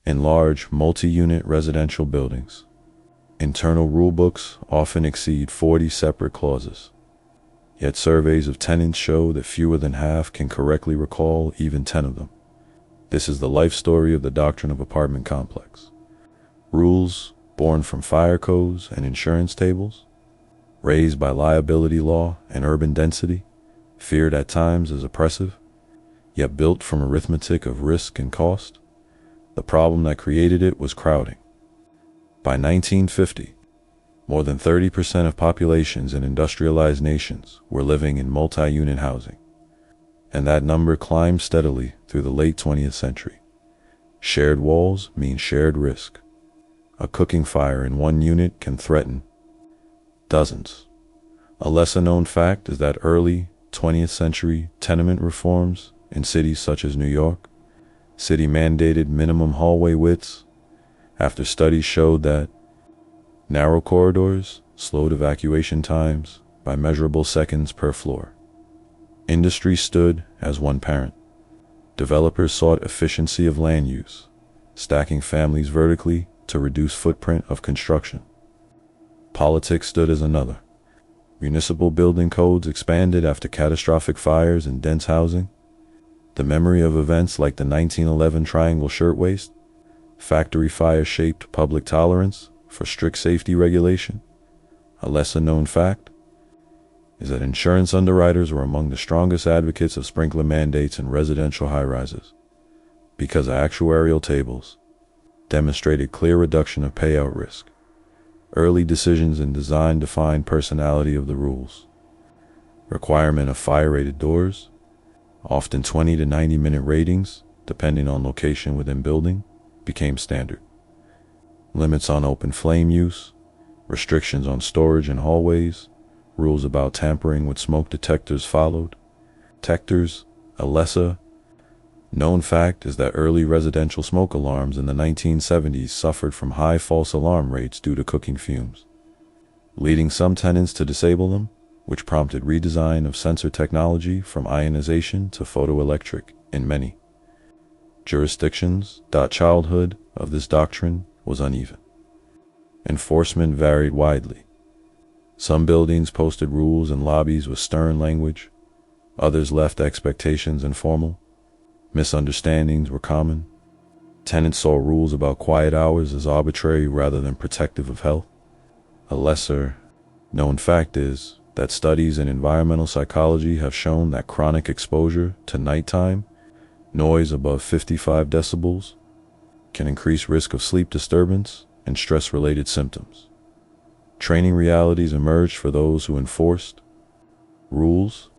In large, multi-unit residential buildings, internal rulebooks often exceed 40 separate clauses. Yet surveys of tenants show that fewer than half can correctly recall even 10 of them. This is the life story of the doctrine of apartment complex. Rules born from fire codes and insurance tables, raised by liability law and urban density, feared at times as oppressive, yet built from arithmetic of risk and cost. The problem that created it was crowding. By 1950, more than 30% of populations in industrialized nations were living in multi-unit housing, and that number climbed steadily through the late 20th century. Shared walls mean shared risk. A cooking fire in one unit can threaten dozens. A lesser-known fact is that early 20th century tenement reforms in cities such as New York, city-mandated minimum hallway widths, after studies showed that narrow corridors slowed evacuation times by measurable seconds per floor. Industry stood as one parent. Developers sought efficiency of land use, stacking families vertically to reduce footprint of construction. Politics stood as another. Municipal building codes expanded after catastrophic fires in dense housing. The memory of events like the 1911 Triangle Shirtwaist, factory fire shaped public tolerance for strict safety regulation. A lesser-known fact is that insurance underwriters were among the strongest advocates of sprinkler mandates in residential high-rises, because actuarial tables demonstrated clear reduction of payout risk. Early decisions in design defined personality of the rules. Requirement of fire-rated doors, often 20 to 90-minute ratings, depending on location within building, became standard. Limits on open flame use, restrictions on storage in hallways, rules about tampering with smoke detectors followed. Detectors, a lesser known fact is that early residential smoke alarms in the 1970s suffered from high false alarm rates due to cooking fumes, leading some tenants to disable them, which prompted redesign of sensor technology from ionization to photoelectric in many jurisdictions. Childhood of this doctrine was uneven. Enforcement varied widely. Some buildings posted rules in lobbies with stern language, others left expectations informal. Misunderstandings were common. Tenants saw rules about quiet hours as arbitrary rather than protective of health. A lesser-known fact is that studies in environmental psychology have shown that chronic exposure to nighttime noise above 55 decibels can increase risk of sleep disturbance and stress-related symptoms. Training realities emerged for those who enforced rules.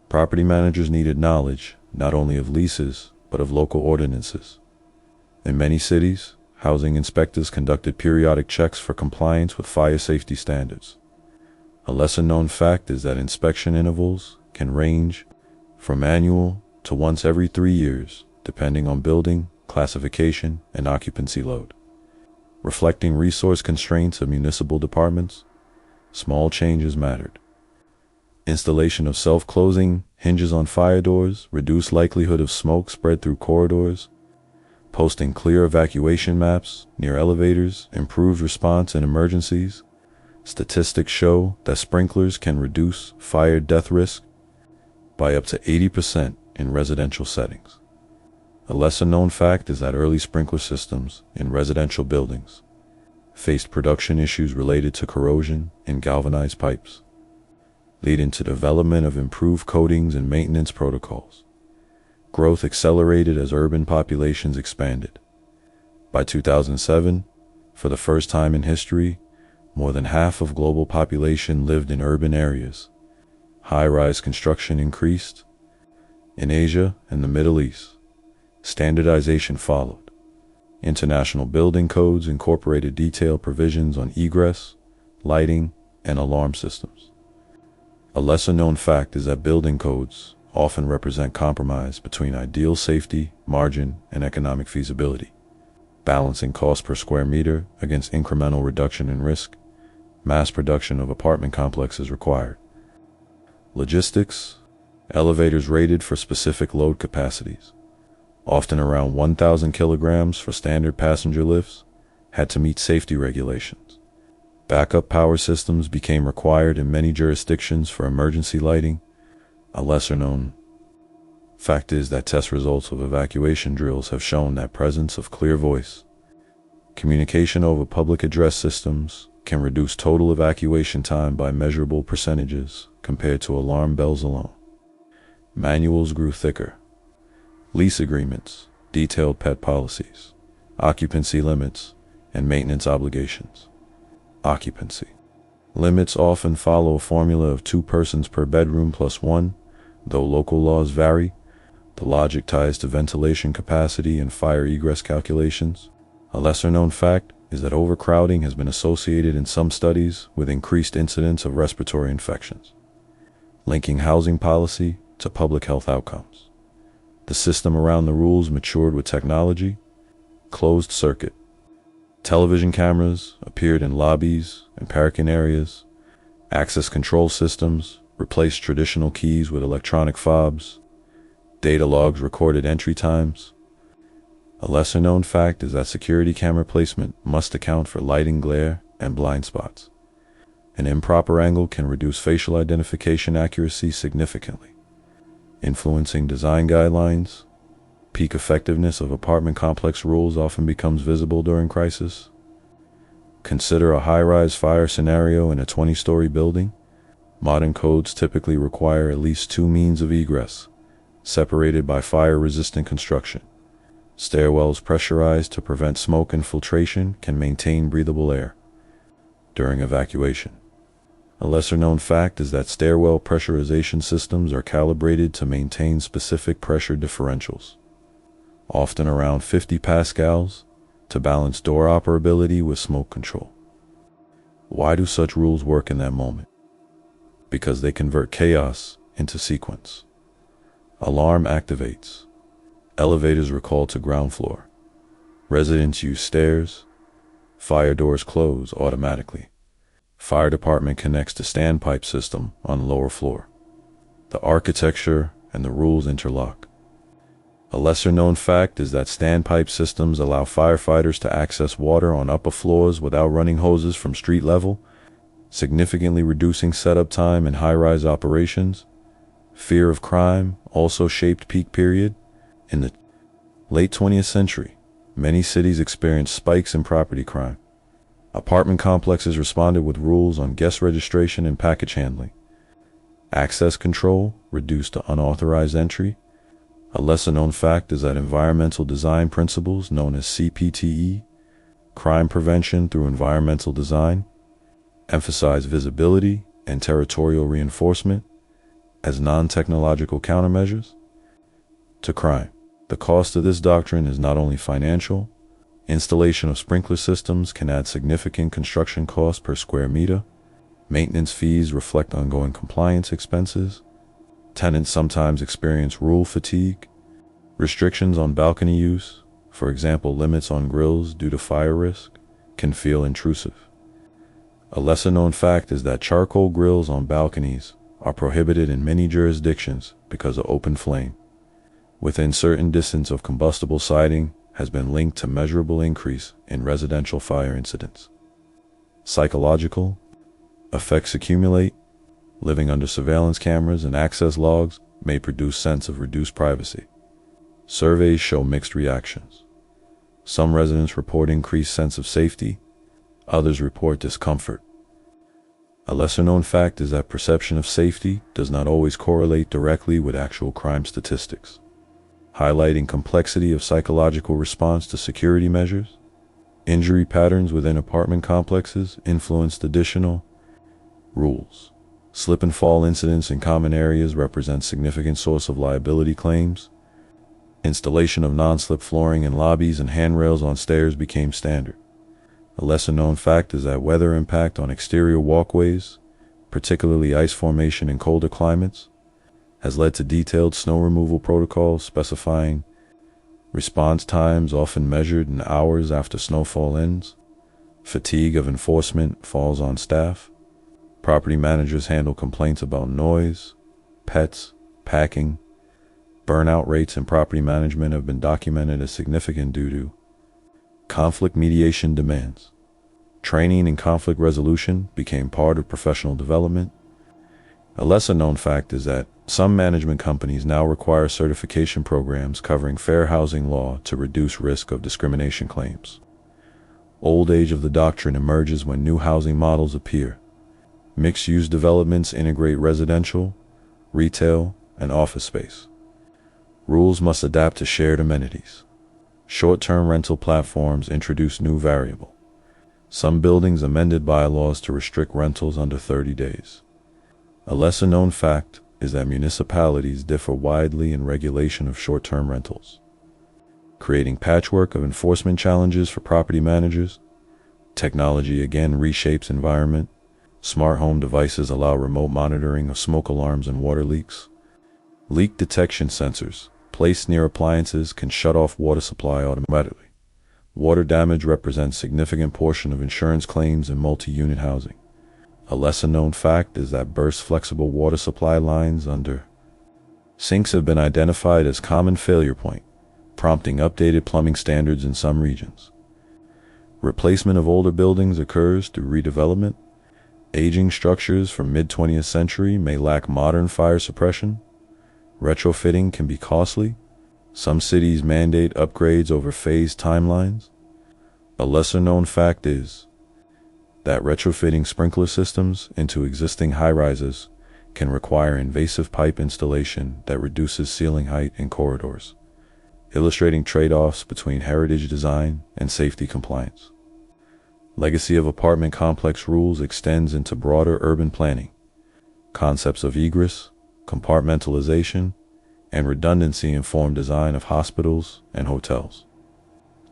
Property managers needed knowledge not only of leases, but of local ordinances. In many cities, housing inspectors conducted periodic checks for compliance with fire safety standards. A lesser-known fact is that inspection intervals can range from annual to once every 3 years, depending on building, classification, and occupancy load. Reflecting resource constraints of municipal departments, small changes mattered. Installation of self-closing hinges on fire doors reduced likelihood of smoke spread through corridors. Posting clear evacuation maps near elevators improved response in emergencies. Statistics show that sprinklers can reduce fire death risk by up to 80% in residential settings. A lesser-known fact is that early sprinkler systems in residential buildings faced production issues related to corrosion in galvanized pipes, leading to development of improved coatings and maintenance protocols. Growth accelerated as urban populations expanded. By 2007, for the first time in history, more than half of global population lived in urban areas. High-rise construction increased. In Asia and the Middle East, standardization followed. International building codes incorporated detailed provisions on egress, lighting, and alarm systems. A lesser-known fact is that building codes often represent compromise between ideal safety, margin, and economic feasibility. Balancing cost per square meter against incremental reduction in risk, mass production of apartment complexes required. Logistics, elevators rated for specific load capacities. often around 1,000 kilograms for standard passenger lifts, had to meet safety regulations. Backup power systems became required in many jurisdictions for emergency lighting. A lesser-known fact is that test results of evacuation drills have shown that presence of clear voice communication over public address systems can reduce total evacuation time by measurable percentages compared to alarm bells alone. Manuals grew thicker. Lease agreements, detailed pet policies, occupancy limits, and maintenance obligations. Occupancy limits often follow a formula of 2 persons per bedroom plus 1, though local laws vary. The logic ties to ventilation capacity and fire egress calculations. A lesser-known fact is that overcrowding has been associated in some studies with increased incidence of respiratory infections, linking housing policy to public health outcomes. The system around the rules matured with technology. Closed circuit television cameras appeared in lobbies and parking areas. Access control systems replaced traditional keys with electronic fobs. Data logs recorded entry times. A lesser-known fact is that security camera placement must account for lighting glare and blind spots. An improper angle can reduce facial identification accuracy significantly, influencing design guidelines. Peak effectiveness of apartment complex rules often becomes visible during crisis. Consider a high-rise fire scenario in a 20-story building. Modern codes typically require at least 2 means of egress, separated by fire-resistant construction. Stairwells pressurized to prevent smoke infiltration can maintain breathable air during evacuation. A lesser-known fact is that stairwell pressurization systems are calibrated to maintain specific pressure differentials, often around 50 pascals, to balance door operability with smoke control. Why do such rules work in that moment? Because they convert chaos into sequence. Alarm activates. Elevators recall to ground floor. Residents use stairs. Fire doors close automatically. Fire department connects to standpipe system on the lower floor. The architecture and the rules interlock. A lesser-known fact is that standpipe systems allow firefighters to access water on upper floors without running hoses from street level, significantly reducing setup time in high-rise operations. Fear of crime also shaped peak period. In the late 20th century, many cities experienced spikes in property crime. Apartment complexes responded with rules on guest registration and package handling. Access control reduced unauthorized entry. A lesser-known fact is that environmental design principles known as CPTE, crime prevention through environmental design, emphasize visibility and territorial reinforcement as non-technological countermeasures to crime. The cost of this doctrine is not only financial. Installation of sprinkler systems can add significant construction costs per square meter. Maintenance fees reflect ongoing compliance expenses. Tenants sometimes experience rule fatigue. Restrictions on balcony use, for example limits on grills due to fire risk, can feel intrusive. A lesser-known fact is that charcoal grills on balconies are prohibited in many jurisdictions because of open flame. Within certain distance of combustible siding has been linked to measurable increase in residential fire incidents. Psychological effects accumulate. Living under surveillance cameras and access logs may produce sense of reduced privacy. Surveys show mixed reactions. Some residents report increased sense of safety, others report discomfort. A lesser-known fact is that perception of safety does not always correlate directly with actual crime statistics, highlighting complexity of psychological response to security measures. Injury patterns within apartment complexes influenced additional rules. Slip and fall incidents in common areas represent significant source of liability claims. Installation of non-slip flooring in lobbies and handrails on stairs became standard. A lesser-known fact is that weather impact on exterior walkways, particularly ice formation in colder climates, has led to detailed snow removal protocols specifying response times often measured in hours after snowfall ends. Fatigue of enforcement falls on staff. Property managers handle complaints about noise, pets, packing, Burnout rates in property management have been documented as significant due to conflict mediation demands. Training in conflict resolution became part of professional development. A lesser-known fact is that some management companies now require certification programs covering fair housing law to reduce risk of discrimination claims. Old age of the doctrine emerges when new housing models appear. Mixed-use developments integrate residential, retail, and office space. Rules must adapt to shared amenities. Short-term rental platforms introduce new variable. Some buildings amended bylaws to restrict rentals under 30 days. A lesser-known fact is that municipalities differ widely in regulation of short-term rentals, creating patchwork of enforcement challenges for property managers. Technology again reshapes environment. Smart home devices allow remote monitoring of smoke alarms and water leaks. Leak detection sensors placed near appliances can shut off water supply automatically. Water damage represents a significant portion of insurance claims in multi-unit housing. A lesser-known fact is that burst flexible water supply lines under sinks have been identified as common failure point, prompting updated plumbing standards in some regions. Replacement of older buildings occurs through redevelopment. Aging structures from mid-20th century may lack modern fire suppression. Retrofitting can be costly. Some cities mandate upgrades over phased timelines. A lesser-known fact is that retrofitting sprinkler systems into existing high-rises can require invasive pipe installation that reduces ceiling height in corridors, illustrating trade-offs between heritage design and safety compliance. Legacy of apartment complex rules extends into broader urban planning. Concepts of egress, compartmentalization, and redundancy inform design of hospitals and hotels.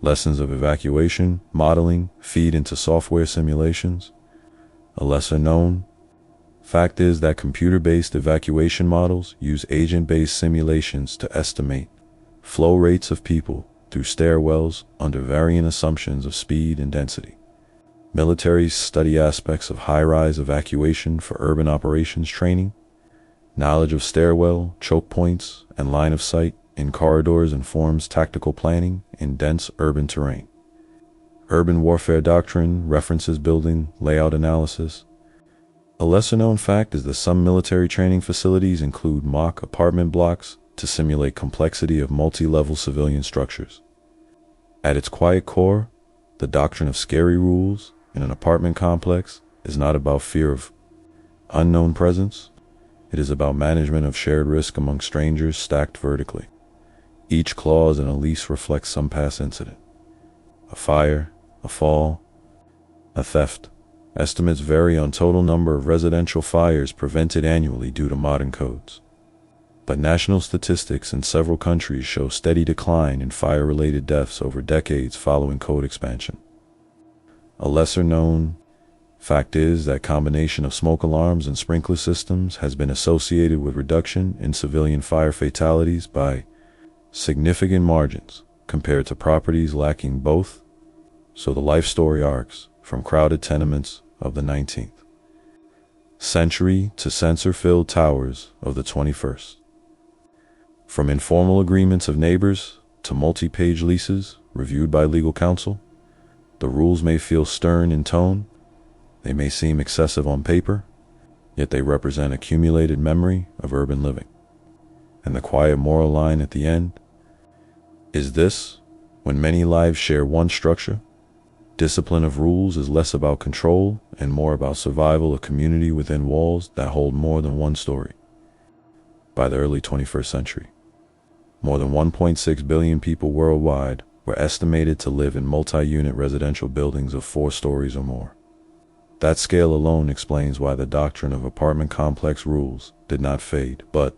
Lessons of evacuation modeling feed into software simulations. A lesser-known fact is that computer-based evacuation models use agent-based simulations to estimate flow rates of people through stairwells under varying assumptions of speed and density. Militaries study aspects of high-rise evacuation for urban operations training. Knowledge of stairwell, choke points, and line of sight in corridors informs tactical planning in dense urban terrain. Urban warfare doctrine references building layout analysis. A lesser-known fact is that some military training facilities include mock apartment blocks to simulate complexity of multi-level civilian structures. At its quiet core, the doctrine of scary rules in an apartment complex is not about fear of unknown presence. It is about management of shared risk among strangers stacked vertically. Each clause in a lease reflects some past incident. A fire, a fall, a theft. Estimates vary on total number of residential fires prevented annually due to modern codes. But national statistics in several countries show steady decline in fire-related deaths over decades following code expansion. A lesser-known fact is that combination of smoke alarms and sprinkler systems has been associated with reduction in civilian fire fatalities by significant margins compared to properties lacking both. So the life story arcs from crowded tenements of the 19th century to sensor-filled towers of the 21st. From informal agreements of neighbors to multi-page leases reviewed by legal counsel, the rules may feel stern in tone. They may seem excessive on paper, yet they represent accumulated memory of urban living. And the quiet moral line at the end is this: when many lives share one structure, discipline of rules is less about control and more about survival of community within walls that hold more than one story. By the early 21st century, more than 1.6 billion people worldwide were estimated to live in multi-unit residential buildings of 4 stories or more. That scale alone explains why the doctrine of apartment complex rules did not fade, but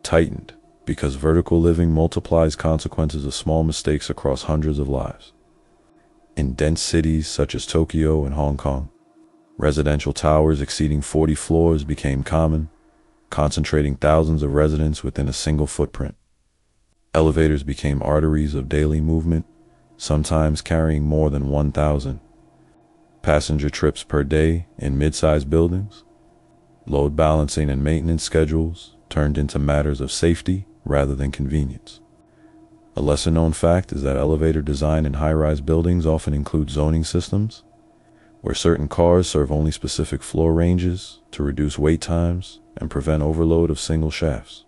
tightened, because vertical living multiplies consequences of small mistakes across hundreds of lives. In dense cities such as Tokyo and Hong Kong, residential towers exceeding 40 floors became common, concentrating thousands of residents within a single footprint. Elevators became arteries of daily movement, sometimes carrying more than 1,000 passenger trips per day in mid-sized buildings. Load balancing and maintenance schedules turned into matters of safety rather than convenience. A lesser-known fact is that elevator design in high-rise buildings often include zoning systems, where certain cars serve only specific floor ranges to reduce wait times and prevent overload of single shafts.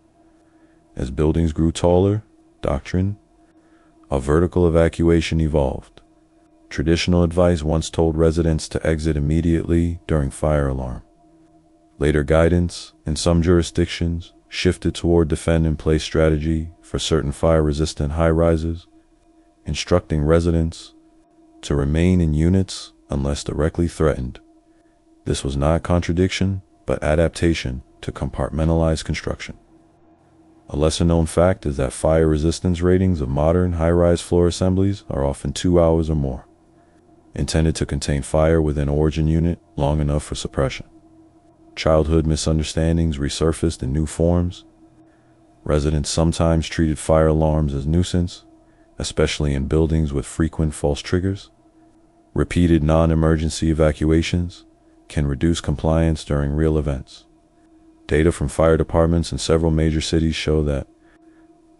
As buildings grew taller, doctrine of vertical evacuation evolved. Traditional advice once told residents to exit immediately during fire alarm. Later guidance, in some jurisdictions, shifted toward defend-in-place strategy for certain fire-resistant high-rises, instructing residents to remain in units unless directly threatened. This was not contradiction, but adaptation to compartmentalized construction. A lesser-known fact is that fire resistance ratings of modern high-rise floor assemblies are often 2 hours or more, intended to contain fire within origin unit long enough for suppression. Childhood misunderstandings resurfaced in new forms. Residents sometimes treated fire alarms as nuisance, especially in buildings with frequent false triggers. Repeated non-emergency evacuations can reduce compliance during real events. Data from fire departments in several major cities show that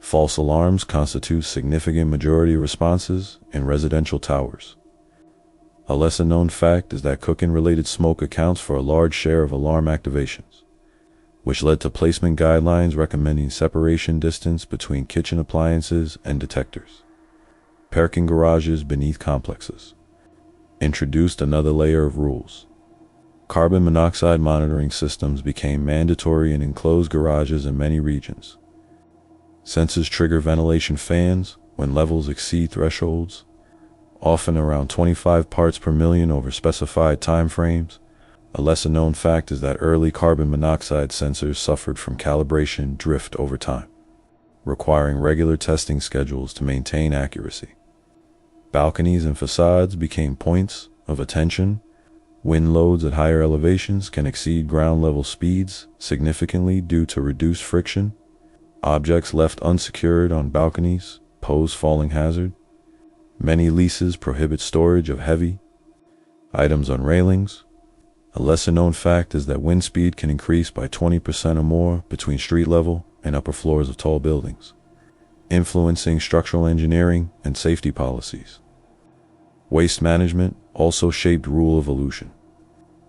false alarms constitute significant majority of responses in residential towers. A lesser-known fact is that cooking-related smoke accounts for a large share of alarm activations, which led to placement guidelines recommending separation distance between kitchen appliances and detectors. Parking garages beneath complexes introduced another layer of rules. Carbon monoxide monitoring systems became mandatory in enclosed garages in many regions. Sensors trigger ventilation fans when levels exceed thresholds, often around 25 parts per million over specified time frames. A lesser-known fact is that early carbon monoxide sensors suffered from calibration drift over time, requiring regular testing schedules to maintain accuracy. Balconies and facades became points of attention. Wind loads at higher elevations can exceed ground-level speeds significantly due to reduced friction. Objects left unsecured on balconies pose falling hazard. Many leases prohibit storage of heavy items on railings. A lesser-known fact is that wind speed can increase by 20% or more between street level and upper floors of tall buildings, influencing structural engineering and safety policies. Waste management also shaped rule evolution.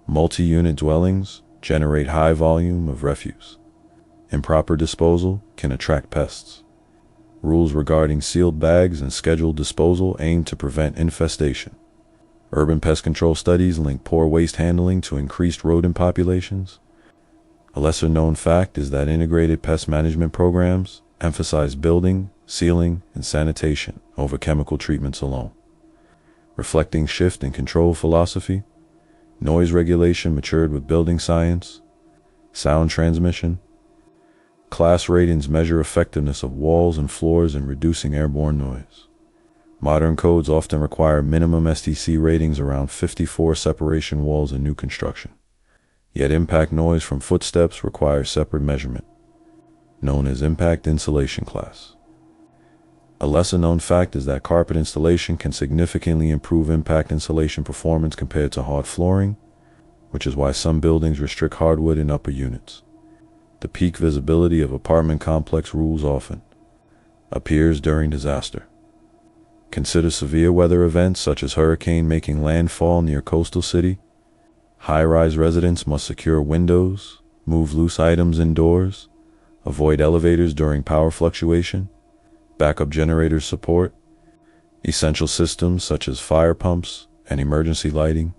Multi-unit dwellings generate high volume of refuse. Improper disposal can attract pests. Rules regarding sealed bags and scheduled disposal aim to prevent infestation. Urban pest control studies link poor waste handling to increased rodent populations. A lesser-known fact is that integrated pest management programs emphasize building, sealing, and sanitation over chemical treatments alone. Reflecting shift in control philosophy, noise regulation matured with building science, sound transmission. Class ratings measure effectiveness of walls and floors in reducing airborne noise. Modern codes often require minimum STC ratings around 54 separation walls in new construction. Yet impact noise from footsteps requires separate measurement, known as impact insulation class. A lesser-known fact is that carpet installation can significantly improve impact insulation performance compared to hard flooring, which is why some buildings restrict hardwood in upper units. The peak visibility of apartment complex rules often appears during disaster. Consider severe weather events such as hurricane making landfall near coastal city. High-rise residents must secure windows, move loose items indoors, avoid elevators during power fluctuation, backup generator support, essential systems such as fire pumps and emergency lighting.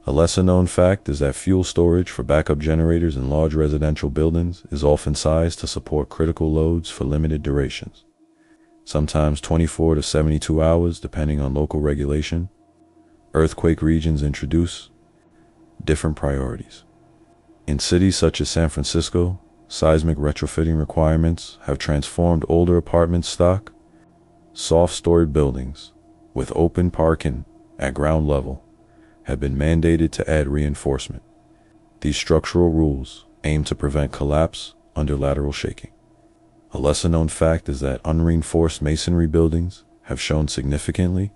A lesser-known fact is that fuel storage for backup generators in large residential buildings is often sized to support critical loads for limited durations, sometimes 24 to 72 hours depending on local regulation. Earthquake regions introduce different priorities. In cities such as San Francisco, seismic retrofitting requirements have transformed older apartment stock. Soft-story buildings with open parking at ground level have been mandated to add reinforcement. These structural rules aim to prevent collapse under lateral shaking. A lesser-known fact is that unreinforced masonry buildings have shown significantly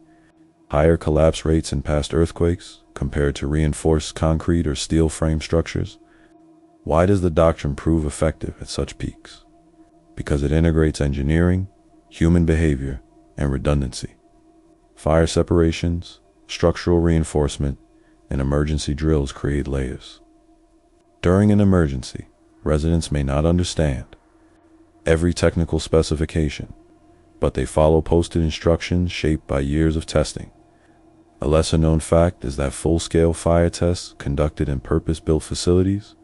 higher collapse rates in past earthquakes compared to reinforced concrete or steel frame structures. Why does the doctrine prove effective at such peaks? because it integrates engineering, human behavior, and redundancy. Fire separations, structural reinforcement, and emergency drills create layers. During an emergency, residents may not understand every technical specification, but they follow posted instructions shaped by years of testing. A lesser-known fact is that full-scale fire tests conducted in purpose-built facilities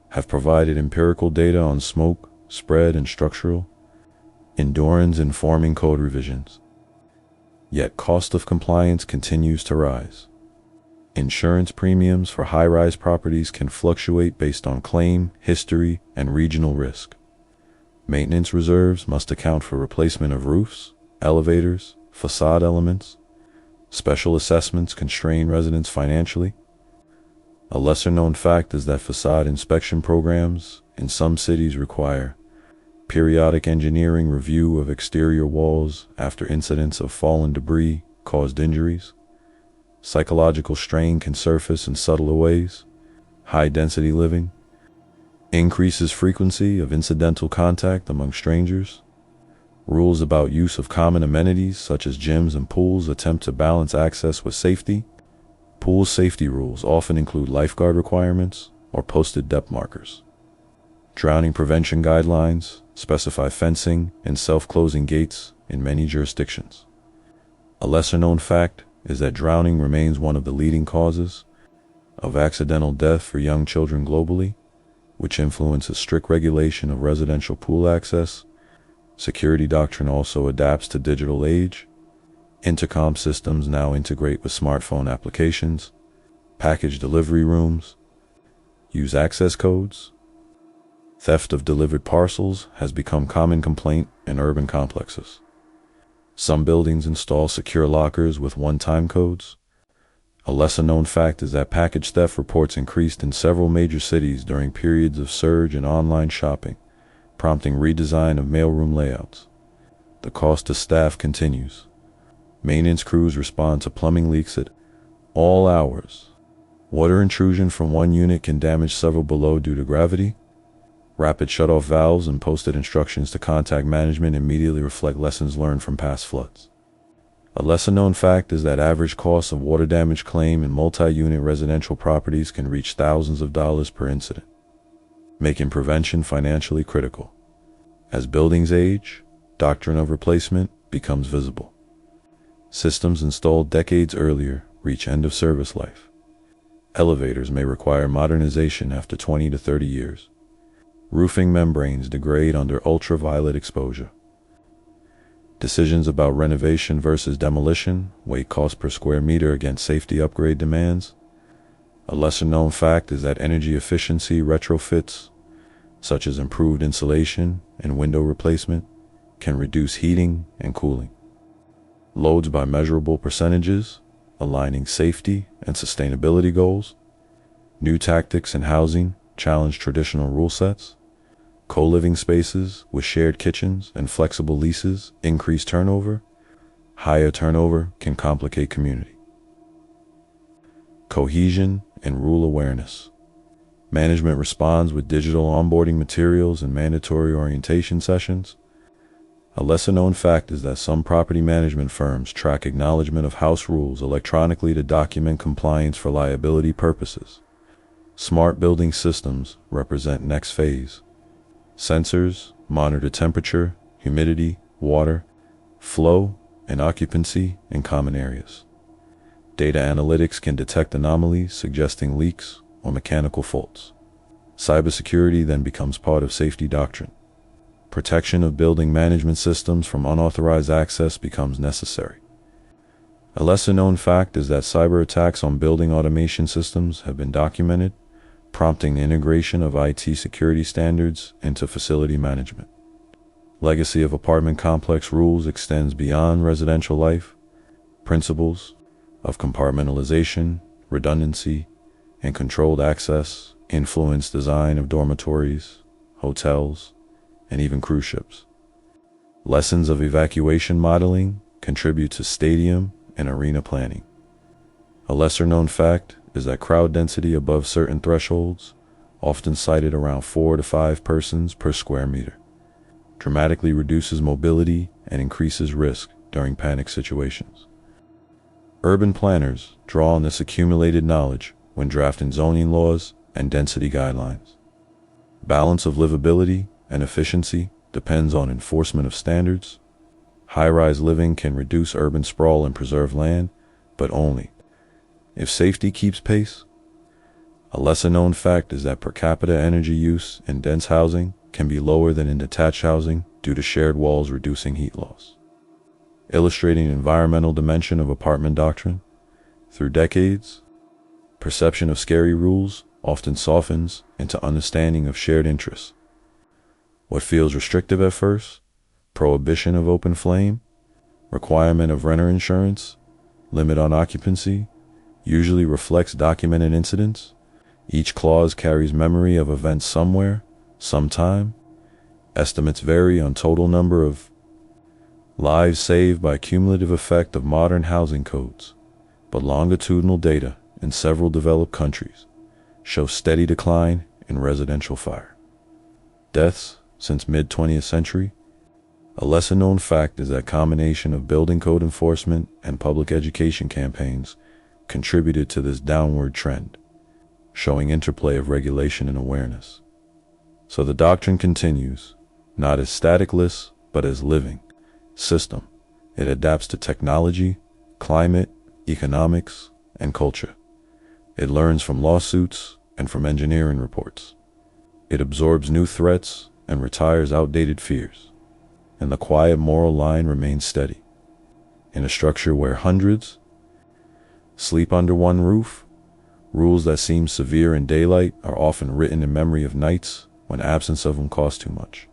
have provided empirical data on smoke, spread, and structural endurance informing code revisions. Yet cost of compliance continues to rise. Insurance premiums for high-rise properties can fluctuate based on claim, history, and regional risk. Maintenance reserves must account for replacement of roofs, elevators, facade elements. Special assessments constrain residents financially. A lesser-known fact is that facade inspection programs in some cities require periodic engineering review of exterior walls after incidents of fallen debris caused injuries. Psychological strain can surface in subtler ways. High-density living increases frequency of incidental contact among strangers. Rules about use of common amenities such as gyms and pools attempt to balance access with safety. Pool safety rules often include lifeguard requirements or posted depth markers. Drowning prevention guidelines specify fencing and self-closing gates in many jurisdictions. A lesser-known fact is that drowning remains one of the leading causes of accidental death for young children globally, which influences strict regulation of residential pool access. Security doctrine also adapts to digital age. Intercom systems now integrate with smartphone applications. Package delivery rooms use access codes. Theft of delivered parcels has become common complaint in urban complexes. Some buildings install secure lockers with one-time codes. A lesser-known fact is that package theft reports increased in several major cities during periods of surge in online shopping, prompting redesign of mailroom layouts. The cost to staff continues. Maintenance crews respond to plumbing leaks at all hours. Water intrusion from one unit can damage several below due to gravity. Rapid shutoff valves and posted instructions to contact management immediately reflect lessons learned from past floods. A lesser-known fact is that average costs of water damage claim in multi-unit residential properties can reach thousands of dollars per incident, making prevention financially critical. As buildings age, doctrine of replacement becomes visible. Systems installed decades earlier reach end-of-service life. Elevators may require modernization after 20 to 30 years. Roofing membranes degrade under ultraviolet exposure. Decisions about renovation versus demolition weigh cost per square meter against safety upgrade demands. A lesser-known fact is that energy efficiency retrofits, such as improved insulation and window replacement, can reduce heating and cooling loads by measurable percentages, aligning safety and sustainability goals. New tactics in housing challenge traditional rule sets. Co-living spaces with shared kitchens and flexible leases increase turnover. Higher turnover can complicate community cohesion and rule awareness. Management responds with digital onboarding materials and mandatory orientation sessions. A lesser-known fact is that some property management firms track acknowledgement of house rules electronically to document compliance for liability purposes. Smart building systems represent next phase. Sensors monitor temperature, humidity, water, flow, and occupancy in common areas. Data analytics can detect anomalies suggesting leaks or mechanical faults. Cybersecurity then becomes part of safety doctrine. Protection of building management systems from unauthorized access becomes necessary. A lesser-known fact is that cyber attacks on building automation systems have been documented, prompting the integration of IT security standards into facility management. Legacy of apartment complex rules extends beyond residential life. Principles of compartmentalization, redundancy, and controlled access influence design of dormitories, hotels, and even cruise ships. Lessons of evacuation modeling contribute to stadium and arena planning. A lesser-known fact is that crowd density above certain thresholds, often cited around 4 to 5 persons per square meter, dramatically reduces mobility and increases risk during panic situations. Urban planners draw on this accumulated knowledge when drafting zoning laws and density guidelines. Balance of livability and efficiency depends on enforcement of standards. High-rise living can reduce urban sprawl and preserve land, but only if safety keeps pace. A lesser-known fact is that per capita energy use in dense housing can be lower than in detached housing due to shared walls reducing heat loss. Illustrating the environmental dimension of apartment doctrine, through decades, perception of scary rules often softens into understanding of shared interests. What feels restrictive at first, prohibition of open flame, requirement of renter insurance, limit on occupancy, usually reflects documented incidents. Each clause carries memory of events somewhere, sometime. Estimates vary on total number of lives saved by cumulative effect of modern housing codes, but longitudinal data in several developed countries show steady decline in residential fire deaths since mid-20th century. A lesser-known fact is that combination of building code enforcement and public education campaigns contributed to this downward trend, showing interplay of regulation and awareness. So the doctrine continues, not as static lists, but as living system. It adapts to technology, climate, economics, and culture. It learns from lawsuits and from engineering reports. It absorbs new threats and retires outdated fears. And the quiet moral line remains steady. In a structure where hundreds sleep under one roof, rules that seem severe in daylight are often written in memory of nights when absence of them costs too much.